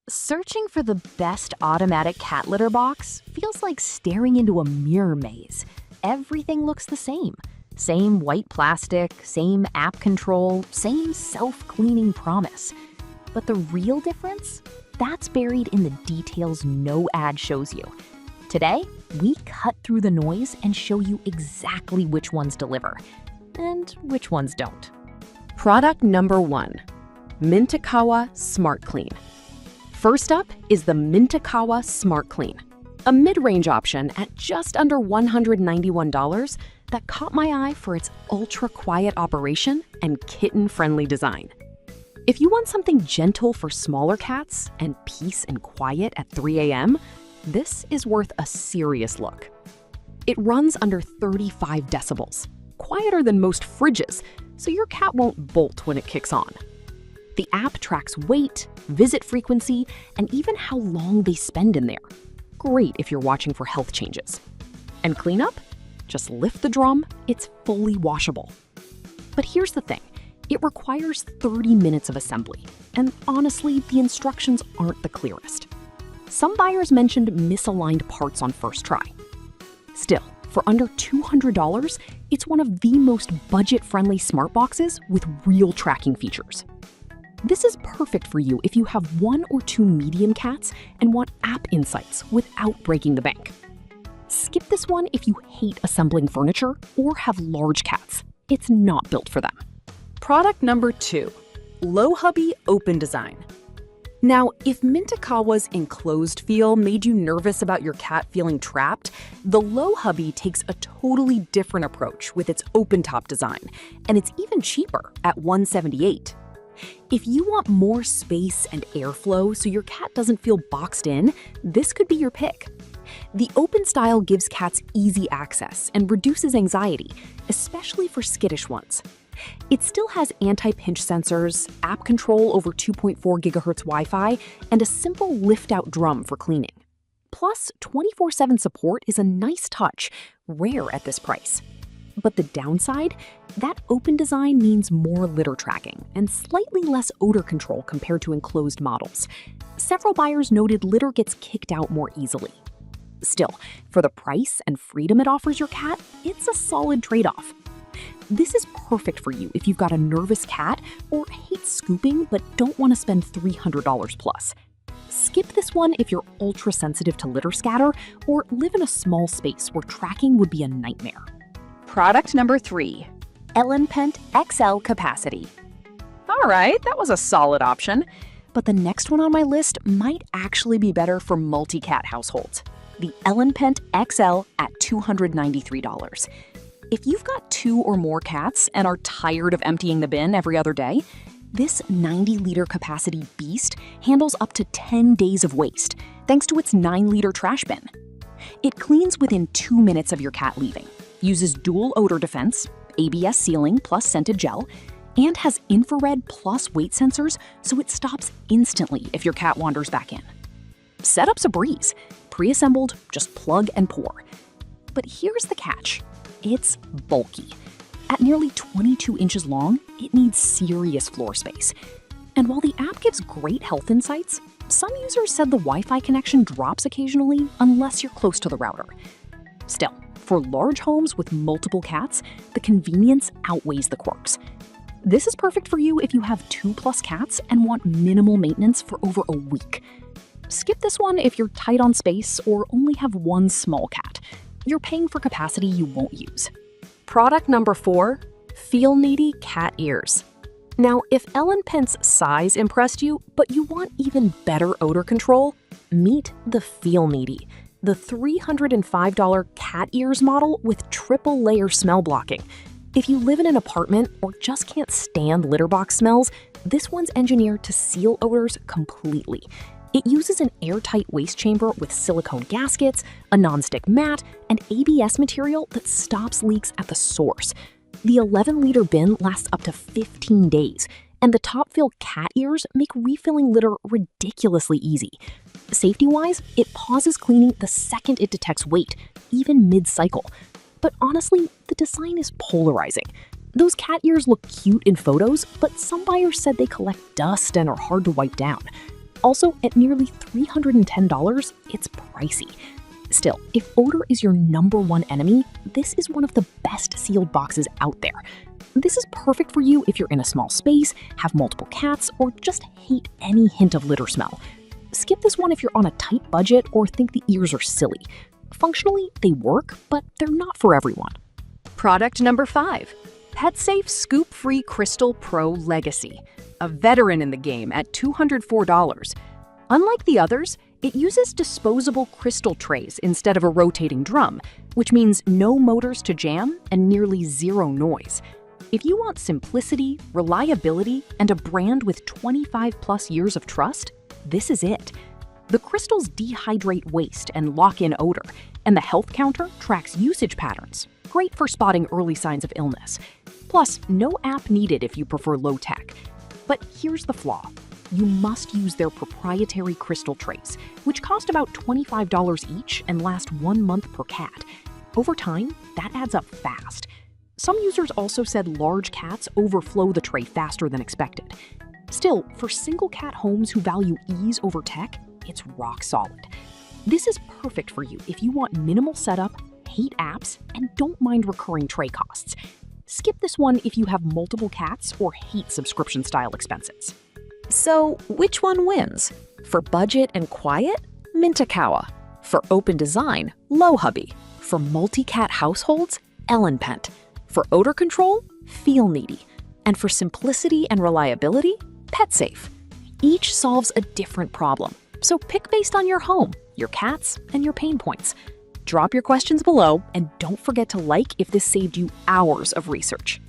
Searching for the best automatic cat litter box feels like staring into a mirror maze. Everything looks the same. Same white plastic, same app control, same self-cleaning promise. But the real difference? That's buried in the details no ad shows you. Today, we cut through the noise and show you exactly which ones deliver and which ones don't. Product number 1, Mintakawa Smart Clean. First up is the Mintakawa Smart Clean, a mid-range option at just under $191 that caught my eye for its ultra-quiet operation and kitten-friendly design. If you want something gentle for smaller cats and peace and quiet at 3 a.m., this is worth a serious look. It runs under 35 decibels, quieter than most fridges, so your cat won't bolt when it kicks on. The app tracks weight, visit frequency, and even how long they spend in there. Great if you're watching for health changes. And cleanup? Just lift the drum, it's fully washable. But here's the thing, it requires 30 minutes of assembly, and honestly, the instructions aren't the clearest. Some buyers mentioned misaligned parts on first try. Still, for under $200, it's one of the most budget-friendly smart boxes with real tracking features. This is perfect for you if you have 1 or 2 medium cats and want app insights without breaking the bank. Skip this one if you hate assembling furniture or have large cats. It's not built for them. Product number 2, Low Hubby Open Design. Now, if Mintakawa's enclosed feel made you nervous about your cat feeling trapped, the Low Hubby takes a totally different approach with its open top design, and it's even cheaper at $178. If you want more space and airflow so your cat doesn't feel boxed in, this could be your pick. The open style gives cats easy access and reduces anxiety, especially for skittish ones. It still has anti-pinch sensors, app control over 2.4 GHz Wi-Fi, and a simple lift-out drum for cleaning. Plus, 24/7 support is a nice touch, rare at this price. But the downside? That open design means more litter tracking and slightly less odor control compared to enclosed models. Several buyers noted litter gets kicked out more easily. Still, for the price and freedom it offers your cat, it's a solid trade-off. This is perfect for you if you've got a nervous cat or hate scooping but don't want to spend $300 plus. Skip this one if you're ultra-sensitive to litter scatter or live in a small space where tracking would be a nightmare. Product number 3, Ellenpent XL Capacity. all right, that was a solid option. But the next one on my list might actually be better for multi-cat households. The Ellenpent XL at $293. If you've got 2 or more cats and are tired of emptying the bin every other day, this 90-liter capacity beast handles up to 10 days of waste, thanks to its 9-liter trash bin. It cleans within 2 minutes of your cat leaving, uses dual odor defense, ABS sealing plus scented gel, and has infrared plus weight sensors so it stops instantly if your cat wanders back in. Setup's a breeze. Pre-assembled, just plug and pour. But here's the catch. It's bulky. At nearly 22 inches long, it needs serious floor space. And while the app gives great health insights, some users said the Wi-Fi connection drops occasionally unless you're close to the router. Still, for large homes with multiple cats, the convenience outweighs the quirks. This is perfect for you if you have 2+ cats and want minimal maintenance for over a week. Skip this one if you're tight on space or only have 1 small cat. You're paying for capacity you won't use. Product number 4, Feel Needy Cat Ears. Now, if Ellenpent's size impressed you, but you want even better odor control, meet the Feel Needy, the $305 cat ears model with triple-layer smell blocking. If you live in an apartment or just can't stand litter box smells, this one's engineered to seal odors completely. It uses an airtight waste chamber with silicone gaskets, a nonstick mat, and ABS material that stops leaks at the source. The 11-liter bin lasts up to 15 days, and the top-fill cat ears make refilling litter ridiculously easy. Safety-wise, it pauses cleaning the second it detects weight, even mid-cycle. But honestly, the design is polarizing. Those cat ears look cute in photos, but some buyers said they collect dust and are hard to wipe down. Also, at nearly $310, it's pricey. Still, if odor is your number one enemy, this is one of the best sealed boxes out there. This is perfect for you if you're in a small space, have multiple cats, or just hate any hint of litter smell. Skip this one if you're on a tight budget or think the ears are silly. Functionally, they work, but they're not for everyone. Product number 5. PetSafe Scoop-Free Crystal Pro Legacy, a veteran in the game at $204. Unlike the others, it uses disposable crystal trays instead of a rotating drum, which means no motors to jam and nearly zero noise. If you want simplicity, reliability, and a brand with 25+ years of trust, this is it. The crystals dehydrate waste and lock in odor, and the health counter tracks usage patterns, great for spotting early signs of illness. Plus, no app needed if you prefer low tech. But here's the flaw. You must use their proprietary crystal trays, which cost about $25 each and last 1 month per cat. Over time, that adds up fast. Some users also said large cats overflow the tray faster than expected. Still, for single cat homes who value ease over tech, it's rock solid. This is perfect for you if you want minimal setup, hate apps, and don't mind recurring tray costs. Skip this one if you have multiple cats or hate subscription-style expenses. So, which one wins? For budget and quiet? Mintakawa. For open design? Low Hubby. For multi-cat households? Ellenpent. For odor control? Feel Needy. And for simplicity and reliability? PetSafe. Each solves a different problem, so pick based on your home, your cats, and your pain points. Drop your questions below, and don't forget to like if this saved you hours of research.